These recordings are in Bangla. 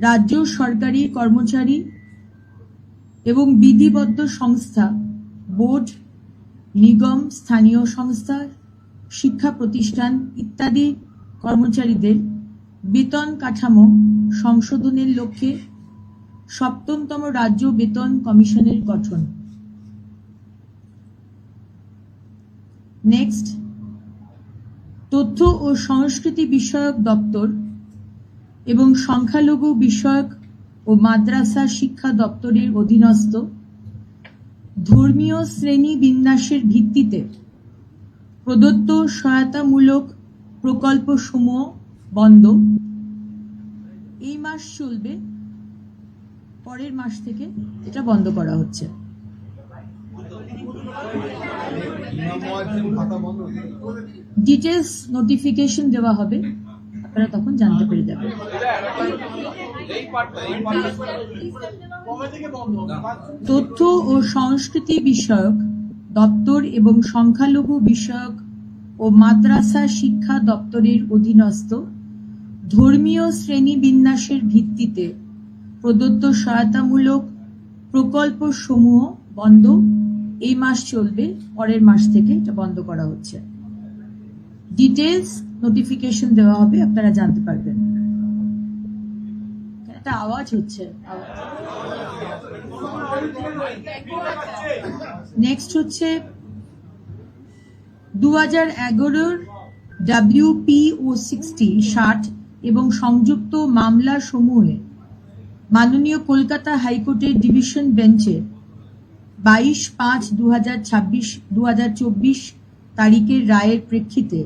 রাজ্য সরকারি কর্মচারী এবং বিধিবদ্ধ সংস্থা, বোর্ড, নিগম, স্থানীয় সংস্থা, শিক্ষা প্রতিষ্ঠান ইত্যাদি কর্মচারীদের বেতন কাঠামো সংশোধনের লক্ষ্যে ৭ম রাজ্য বেতন কমিশনের গঠন। নেক্সট, তথ্য ও সংস্কৃতি বিষয়ক দপ্তর এবং সংখ্যালঘু বিষয়ক ও মাদ্রাসা শিক্ষা দপ্তরের অধীনস্থ ধর্মীয় শ্রেণী বিন্যাসের ভিত্তিতে প্রদত্ত সহায়তামূলক প্রকল্পসমূহ বন্ধ। এই মাস চলবে, পরের মাস থেকে এটা বন্ধ করা হচ্ছে। ডিটেলস নোটিফিকেশন দেওয়া হবে, আপনারা তখন জানতে পেরে যাবেন। তথ্য ও সংস্কৃতি বিষয়ক দপ্তর এবং সংখ্যালঘু বিষয়ক ও মাদ্রাসা শিক্ষা দপ্তরের অধীনস্থ ধর্মীয় শ্রেণীবিন্যাসের ভিত্তিতে প্রদত্ত সহায়তামূলক প্রকল্পসমূহ বন্ধ। এই মাস চলবে, পরের মাস থেকে এটা বন্ধ করা হচ্ছে। ডিটেলস নোটিফিকেশন দেওয়া হবে, আপনারা জানতে পারবেন। একটা আওয়াজ হচ্ছে। নেক্সট হচ্ছে 2011 WPO 60 এবং সংযুক্ত মামলা সমূহে মাননীয় কলকাতা হাইকোর্টের ডিভিশন বেঞ্চে 22/5/2024 তারিখের রায়ের প্রেক্ষিতে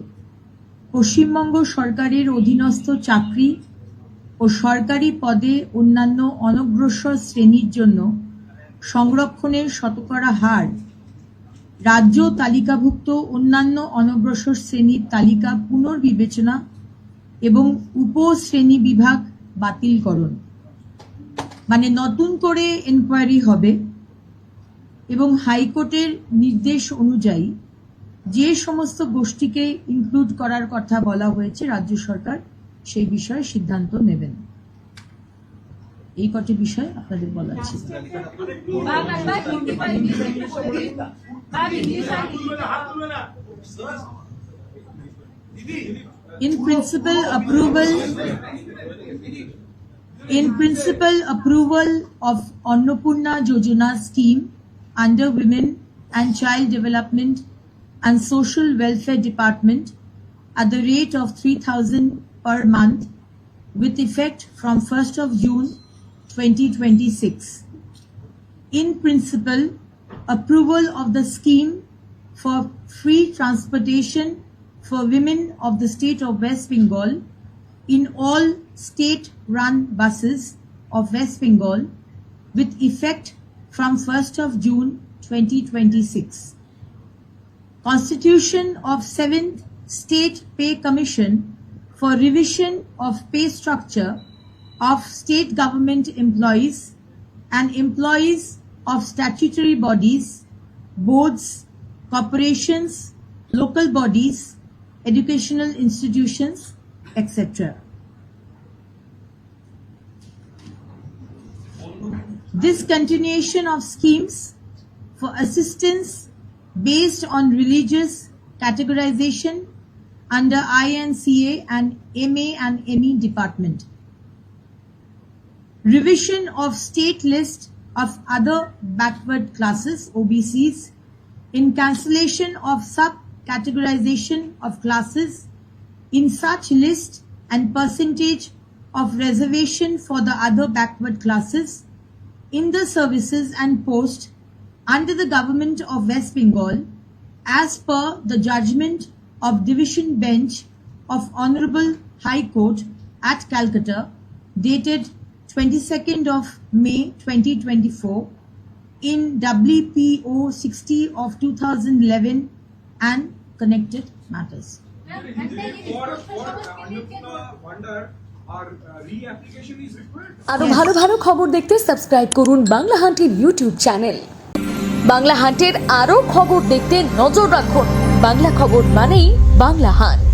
পশ্চিমবঙ্গ সরকারের অধীনস্থ চাকরি ও সরকারি পদে অন্যান্য অনগ্রসর শ্রেণীর জন্য সংরক্ষণের শতকরা হার রাজ্য তালিকাভুক্ত অন্যান্য অনগ্রসর শ্রেণীর তালিকা পুনর্বিবেচনা এবং উপশ্রেণী বিভাগ বাতিলকরণ, মানে নতুন করে এনকোয়ারি হবে এবং হাইকোর্টের নির্দেশ অনুযায়ী যে সমস্ত গোষ্ঠীকে ইনক্লুড করার কথা বলা হয়েছে রাজ্য সরকার সেই বিষয়ে সিদ্ধান্ত নেবেন। এই কটি বিষয় আপনাদের বলার ছিল। In principle, approval of Annapurna Yojana scheme under Women and Child Development and Social Welfare Department at the rate of 3,000 per month with effect from 1st of June 2026. In principle, approval of the scheme for free transportation for women of the state of West Bengal in all state-run buses of West Bengal with effect from 1st of June 2026. Constitution of 7th State Pay Commission for revision of pay structure of state government employees and employees of statutory bodies, boards, corporations, local bodies, educational institutions, etc. Discontinuation of schemes for assistance based on religious categorization under INCA and MA and ME department. Revision of state list of other backward classes, OBCs, in cancellation of sub-categorization of classes in such list and percentage of reservation for the other backward classes in the services and post under the government of West Bengal as per the judgment of Division Bench of Honorable High Court at Calcutta dated 22nd of May 2024 in WPO 60 of 2011 and connected matters. আরো ভালো ভালো খবর দেখতে সাবস্ক্রাইব করুন বাংলা হান্টের ইউটিউব চ্যানেল। বাংলা হান্টের আরো খবর দেখতে নজর রাখুন। বাংলা খবর মানেই বাংলা হান্ট।